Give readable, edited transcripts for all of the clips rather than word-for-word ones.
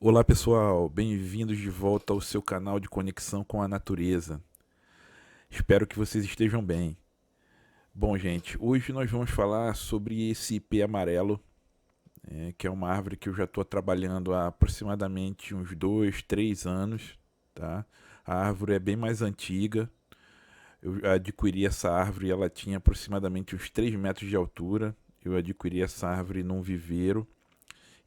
Olá pessoal, bem-vindos de volta ao seu canal de conexão com a natureza. Espero que vocês estejam bem. Bom, gente, hoje nós vamos falar sobre esse ipê amarelo, que é uma árvore que eu já estou trabalhando há aproximadamente uns 2, 3 anos. Tá? A árvore é bem mais antiga. Eu adquiri essa árvore, ela tinha aproximadamente uns 3 metros de altura. Eu adquiri essa árvore num viveiro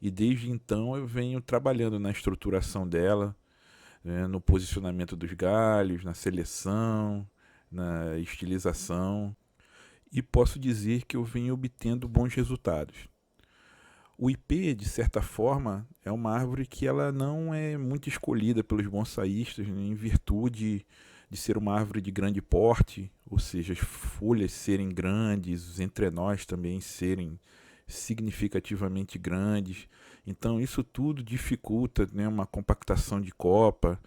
e desde então eu venho trabalhando na estruturação dela, no posicionamento dos galhos, na seleção, na estilização, e posso dizer que eu venho obtendo bons resultados. O ipê, de certa forma, é uma árvore que ela não é muito escolhida pelos bonsaístas, né, em virtude de ser uma árvore de grande porte, ou seja, as folhas serem grandes, os entrenós também serem significativamente grandes. Então isso tudo dificulta, né, uma compactação de copa,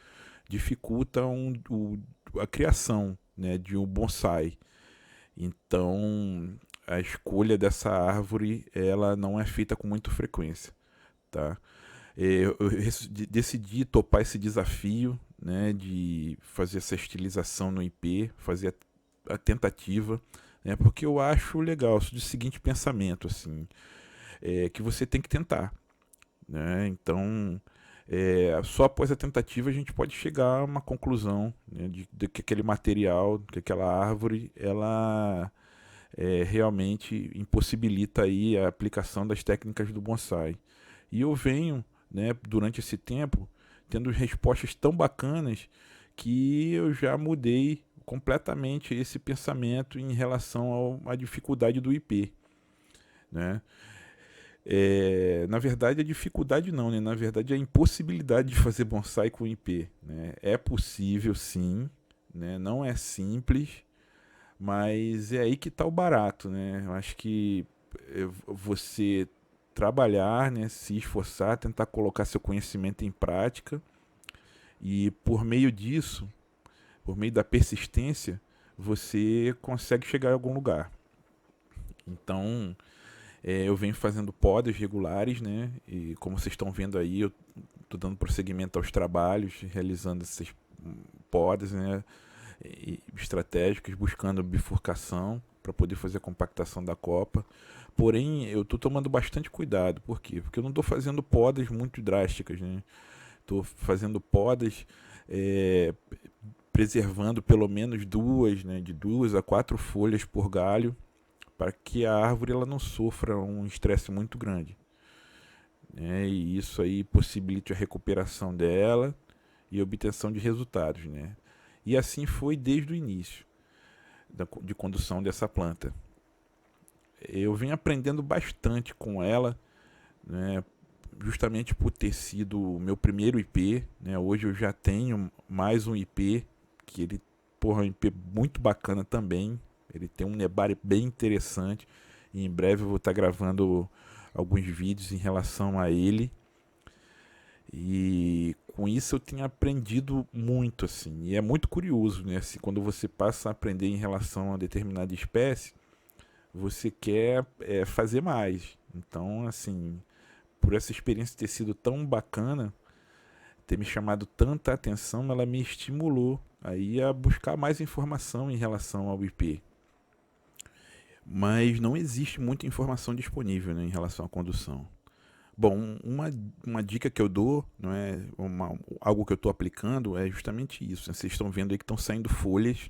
dificulta a criação, né, de um bonsai. Então a escolha dessa árvore ela não é feita com muita frequência, tá? Eu decidi topar esse desafio, né, de fazer essa estilização no IP, fazer a tentativa, né, porque eu acho legal, sou do seguinte pensamento, assim, que você tem que tentar, né? Então, só após a tentativa a gente pode chegar a uma conclusão, né, de que aquele material, que aquela árvore, ela realmente impossibilita aí a aplicação das técnicas do bonsai. E eu venho, né, durante esse tempo, tendo respostas tão bacanas que eu já mudei completamente esse pensamento em relação à dificuldade do IP, né? Na verdade, a dificuldade não, né? Na verdade, a impossibilidade de fazer bonsai com IP, né? É possível, sim, né? Não é simples, mas é aí que está o barato, né? Eu acho que você trabalhar, né? Se esforçar, tentar colocar seu conhecimento em prática e por meio disso, por meio da persistência, você consegue chegar a algum lugar. Então, eu venho fazendo podas regulares, né? E como vocês estão vendo aí, eu estou dando prosseguimento aos trabalhos, realizando essas podas, né? Estratégicas, buscando bifurcação para poder fazer a compactação da copa. Porém, eu estou tomando bastante cuidado. Por quê? Porque eu não estou fazendo podas muito drásticas, né? Estou fazendo podas é, preservando pelo menos duas, né? De 2 a 4 folhas por galho, para que a árvore ela não sofra um estresse muito grande, né? E isso aí possibilite a recuperação dela e a obtenção de resultados, né? E assim foi desde o início de condução dessa planta. Eu venho aprendendo bastante com ela, né? Justamente por ter sido o meu primeiro IP, né? Hoje eu já tenho mais um IP que ele, porra, é um IP muito bacana também. Ele tem um nebari bem interessante e em breve eu vou estar gravando alguns vídeos em relação a ele. E com isso eu tenho aprendido muito, assim. E é muito curioso, né? Assim, quando você passa a aprender em relação a determinada espécie, você quer fazer mais. Então, assim, por essa experiência ter sido tão bacana, ter me chamado tanta atenção, ela me estimulou aí a buscar mais informação em relação ao IP. Mas não existe muita informação disponível, né, em relação à condução. Bom, uma dica que eu dou, não é algo que eu estou aplicando, é justamente isso, né? Vocês estão vendo aí que estão saindo folhas,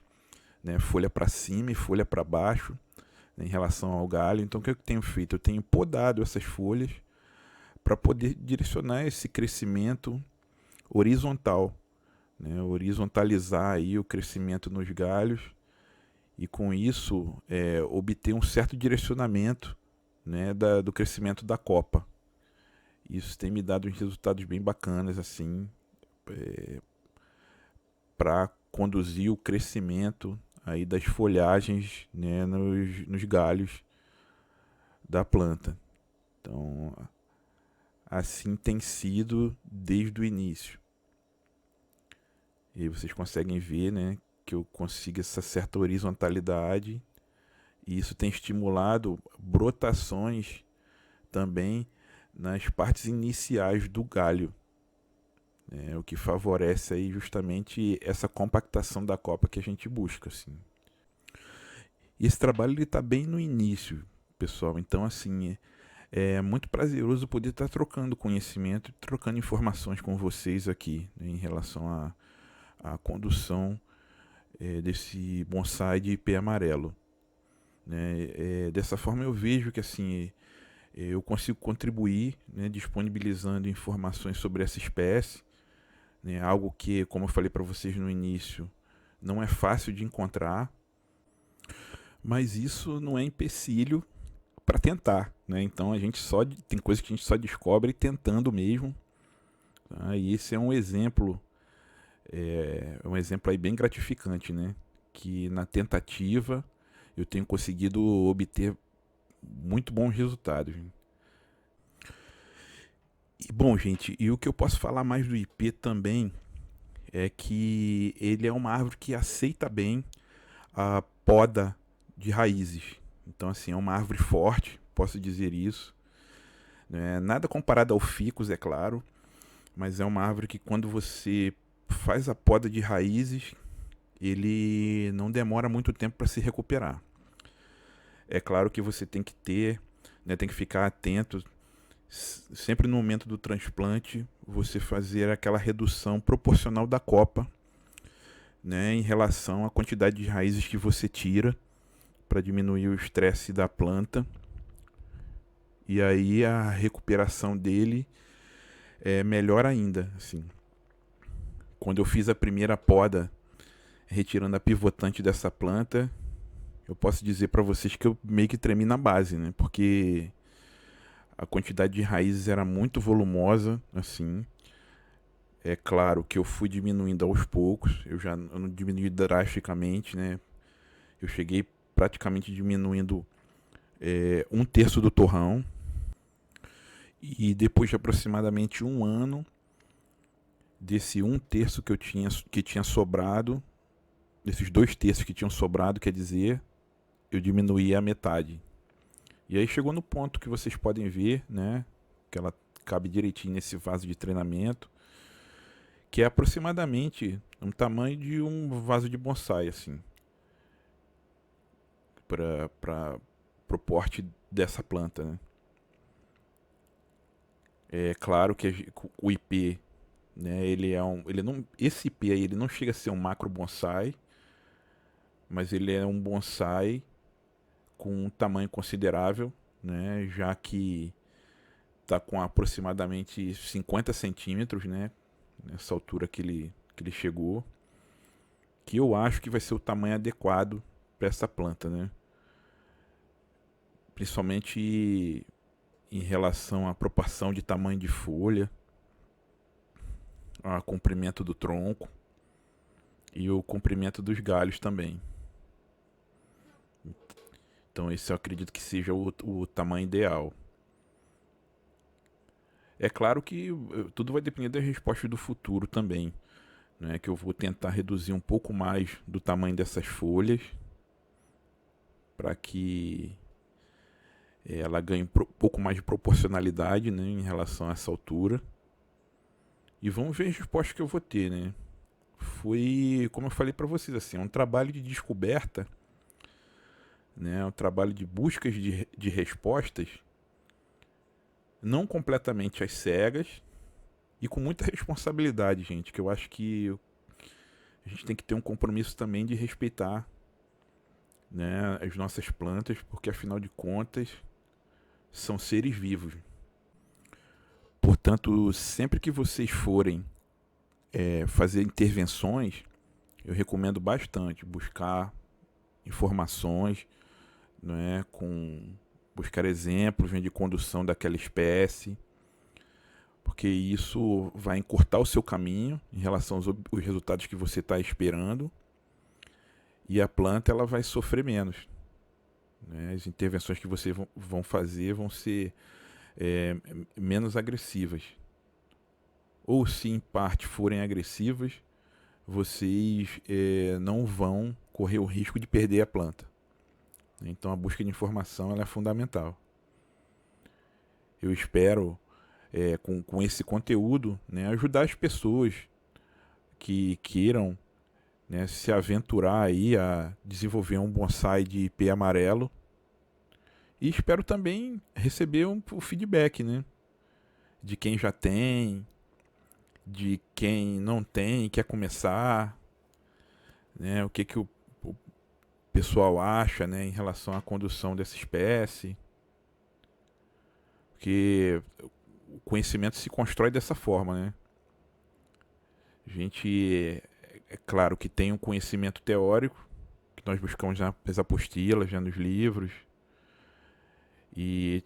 né? Folha para cima e folha para baixo, né, em relação ao galho. Então o que eu tenho feito? Eu tenho podado essas folhas para poder direcionar esse crescimento horizontal, né? Horizontalizar aí o crescimento nos galhos e com isso obter um certo direcionamento, né, do crescimento da copa. Isso tem me dado uns resultados bem bacanas, assim, para conduzir o crescimento aí das folhagens, né, nos galhos da planta. Então, assim tem sido desde o início. E vocês conseguem ver, né, que eu consigo essa certa horizontalidade e isso tem estimulado brotações também nas partes iniciais do galho, né? O que favorece aí justamente essa compactação da copa que a gente busca, assim. E esse trabalho ele está bem no início, pessoal. Então, assim, é muito prazeroso poder estar trocando conhecimento, trocando informações com vocês aqui, né, em relação à condução desse bonsai de ipê amarelo, né? Dessa forma eu vejo que assim eu consigo contribuir, né, disponibilizando informações sobre essa espécie, né, algo que, como eu falei para vocês no início, não é fácil de encontrar, mas isso não é empecilho para tentar, né? Então a gente só tem coisas que a gente só descobre tentando mesmo, tá? E esse é um exemplo aí bem gratificante, né? Que na tentativa eu tenho conseguido obter muito bons resultados. E bom, gente, e o que eu posso falar mais do ipê também é que ele é uma árvore que aceita bem a poda de raízes. Então, assim, é uma árvore forte, posso dizer isso. Né? Nada comparado ao ficus, é claro, mas é uma árvore que quando você faz a poda de raízes, ele não demora muito tempo para se recuperar. É claro que você tem que ter, né, tem que ficar atento, sempre no momento do transplante, você fazer aquela redução proporcional da copa, né, em relação à quantidade de raízes que você tira, para diminuir o estresse da planta. E aí a recuperação dele é melhor ainda, assim. Quando eu fiz a primeira poda, retirando a pivotante dessa planta, eu posso dizer para vocês que eu meio que tremi na base, né? Porque a quantidade de raízes era muito volumosa, assim. É claro que eu fui diminuindo aos poucos, eu não diminui drasticamente, né? Eu cheguei praticamente diminuindo um terço do torrão. E depois de aproximadamente um ano, desse um terço que tinha sobrado, desses dois terços que tinham sobrado, quer dizer, eu diminuí a metade. E aí chegou no ponto que vocês podem ver, né? Que ela cabe direitinho nesse vaso de treinamento, que é aproximadamente um tamanho de um vaso de bonsai, assim, para o porte dessa planta, né? É claro que o ipê, né, ele não, esse ipê aí, ele não chega a ser um macro bonsai, mas ele é um bonsai com um tamanho considerável, né, já que está com aproximadamente 50 centímetros, né, nessa altura que ele chegou, que eu acho que vai ser o tamanho adequado para essa planta, né, principalmente em relação à proporção de tamanho de folha, ao comprimento do tronco e o comprimento dos galhos também. Então esse eu acredito que seja o tamanho ideal. É claro que tudo vai depender da resposta do futuro também, né? Que eu vou tentar reduzir um pouco mais do tamanho dessas folhas para que ela ganhe um pouco mais de proporcionalidade, né, em relação a essa altura. E vamos ver as respostas que eu vou ter, né? Foi, como eu falei para vocês, assim, é um trabalho de descoberta, né? É um trabalho de buscas de respostas, não completamente às cegas e com muita responsabilidade, gente, que eu acho que a gente tem que ter um compromisso também de respeitar, né, as nossas plantas, porque afinal de contas são seres vivos. Portanto, sempre que vocês forem fazer intervenções, eu recomendo bastante buscar informações, né, buscar exemplos, né, de condução daquela espécie, porque isso vai encurtar o seu caminho em relação aos resultados que você está esperando, e a planta ela vai sofrer menos, né? As intervenções que vocês vão fazer vão ser menos agressivas. Ou se em parte forem agressivas, vocês não vão correr o risco de perder a planta. Então a busca de informação ela é fundamental. Eu espero com esse conteúdo, né, ajudar as pessoas que queiram, né, se aventurar aí a desenvolver um bonsai de ipê amarelo. E espero também receber o feedback, né, de quem já tem, de quem não tem, quer começar, né, o que o pessoal acha, né, em relação à condução dessa espécie, porque o conhecimento se constrói dessa forma, né? A gente, é claro que tem um conhecimento teórico, que nós buscamos nas apostilas, já nos livros, e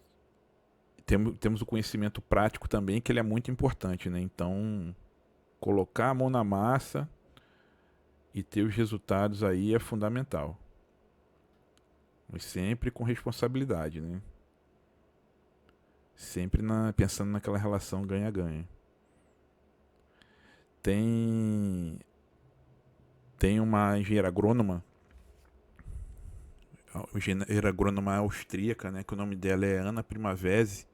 temos o conhecimento prático também, que ele é muito importante, né? Então, colocar a mão na massa e ter os resultados aí é fundamental. Mas sempre com responsabilidade, né? Sempre pensando naquela relação ganha-ganha. Tem uma engenheira agrônoma austríaca, né, que o nome dela é Ana Primavesi.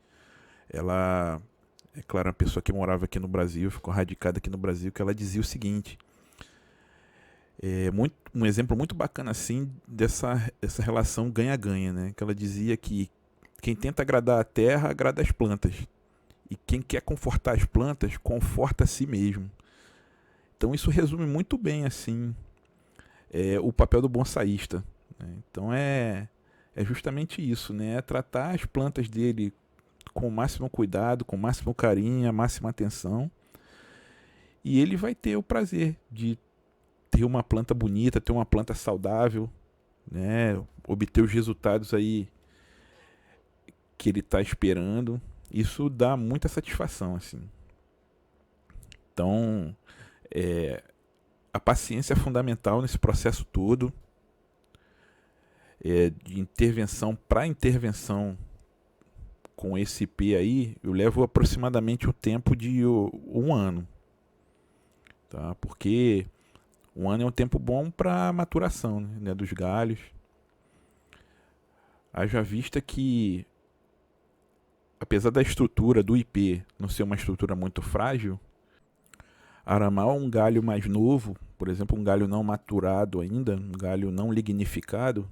Ela, é claro, uma pessoa que morava aqui no Brasil, ficou radicada aqui no Brasil, que ela dizia o seguinte, um exemplo muito bacana assim dessa relação ganha-ganha, né, que ela dizia que quem tenta agradar a terra, agrada as plantas. E quem quer confortar as plantas, conforta a si mesmo. Então isso resume muito bem assim o papel do bonsaísta, né? Então é justamente isso, né? É tratar as plantas dele com o máximo cuidado, com o máximo carinho, a máxima atenção. E ele vai ter o prazer de ter uma planta bonita, ter uma planta saudável, né? Obter os resultados aí que ele está esperando. Isso dá muita satisfação, assim. Então, a paciência é fundamental nesse processo todo, de intervenção para intervenção com esse IP aí, eu levo aproximadamente o tempo de um ano, tá? Porque um ano é um tempo bom para maturação, né, dos galhos. Haja vista que, apesar da estrutura do IP não ser uma estrutura muito frágil, aramar um galho mais novo, por exemplo, um galho não maturado ainda, um galho não lignificado,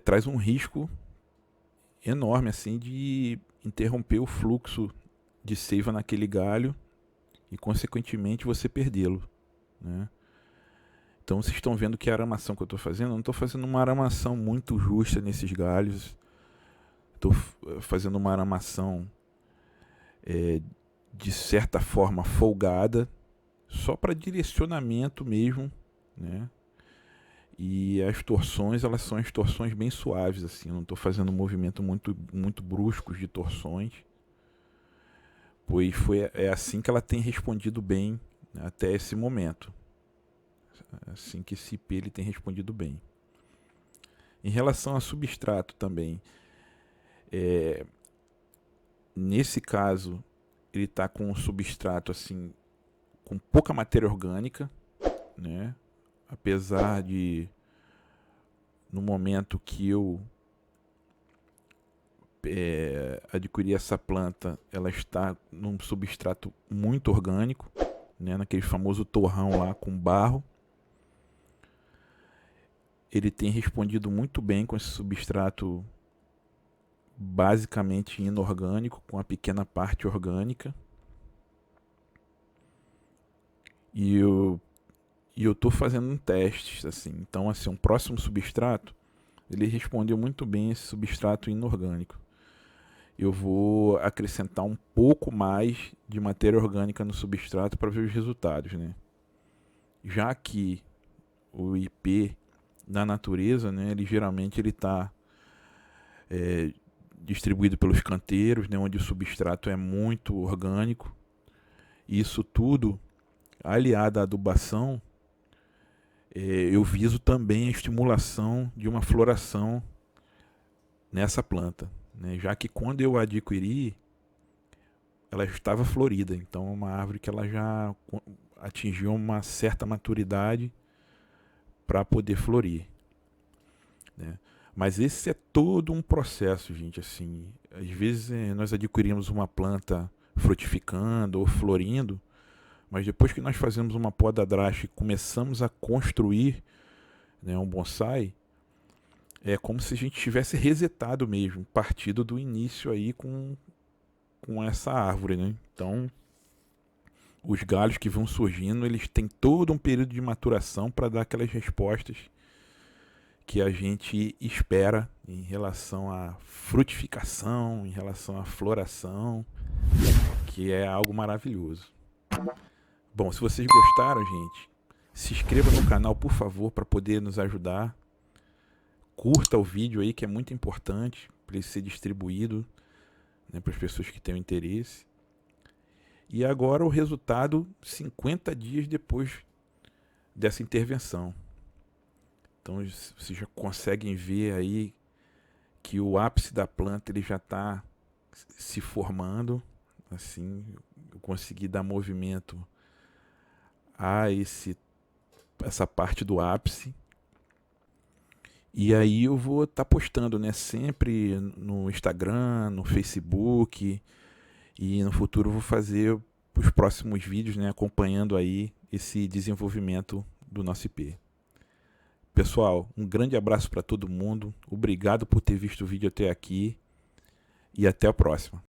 traz um risco enorme assim de interromper o fluxo de seiva naquele galho e consequentemente você perdê-lo, né? Então vocês estão vendo que a aramação que eu estou fazendo, eu não estou fazendo uma aramação muito justa nesses galhos, estou fazendo uma aramação de certa forma folgada, só para direcionamento mesmo, né? E as torções, elas são as torções bem suaves, assim. Eu não estou fazendo um movimento muito bruscos de torções, pois é assim que ela tem respondido bem, né, até esse momento. Assim que esse IP ele tem respondido bem. Em relação a substrato também, nesse caso, ele está com um substrato assim, com pouca matéria orgânica, né? Apesar de, no momento que eu adquiri essa planta, ela está num substrato muito orgânico, né? Naquele famoso torrão lá com barro. Ele tem respondido muito bem com esse substrato basicamente inorgânico, com a pequena parte orgânica. E eu estou fazendo um teste, assim. Então, assim, um próximo substrato, ele respondeu muito bem esse substrato inorgânico. Eu vou acrescentar um pouco mais de matéria orgânica no substrato para ver os resultados, né? Já que o IP na natureza, né, ele geralmente ele está distribuído pelos canteiros, né, onde o substrato é muito orgânico. E isso tudo, aliado à adubação, eu viso também a estimulação de uma floração nessa planta, né? Já que quando eu a adquiri, ela estava florida, então é uma árvore que ela já atingiu uma certa maturidade para poder florir, né? Mas esse é todo um processo, gente, assim. Às vezes nós adquirimos uma planta frutificando ou florindo, mas depois que nós fazemos uma poda drástica e começamos a construir, né, um bonsai, é como se a gente tivesse resetado mesmo, partido do início aí com essa árvore, né? Então, os galhos que vão surgindo, eles têm todo um período de maturação para dar aquelas respostas que a gente espera em relação à frutificação, em relação à floração, que é algo maravilhoso. Bom, se vocês gostaram, gente, se inscreva no canal, por favor, para poder nos ajudar. Curta o vídeo aí, que é muito importante para ele ser distribuído, né, para as pessoas que tenham interesse. E agora o resultado 50 dias depois dessa intervenção. Então vocês já conseguem ver aí que o ápice da planta ele já está se formando. Assim, eu consegui dar movimento a essa parte do ápice. E aí eu vou estar postando, né, sempre no Instagram, no Facebook, e no futuro eu vou fazer os próximos vídeos, né, acompanhando aí esse desenvolvimento do nosso IP. Pessoal, um grande abraço para todo mundo. Obrigado por ter visto o vídeo até aqui e até a próxima.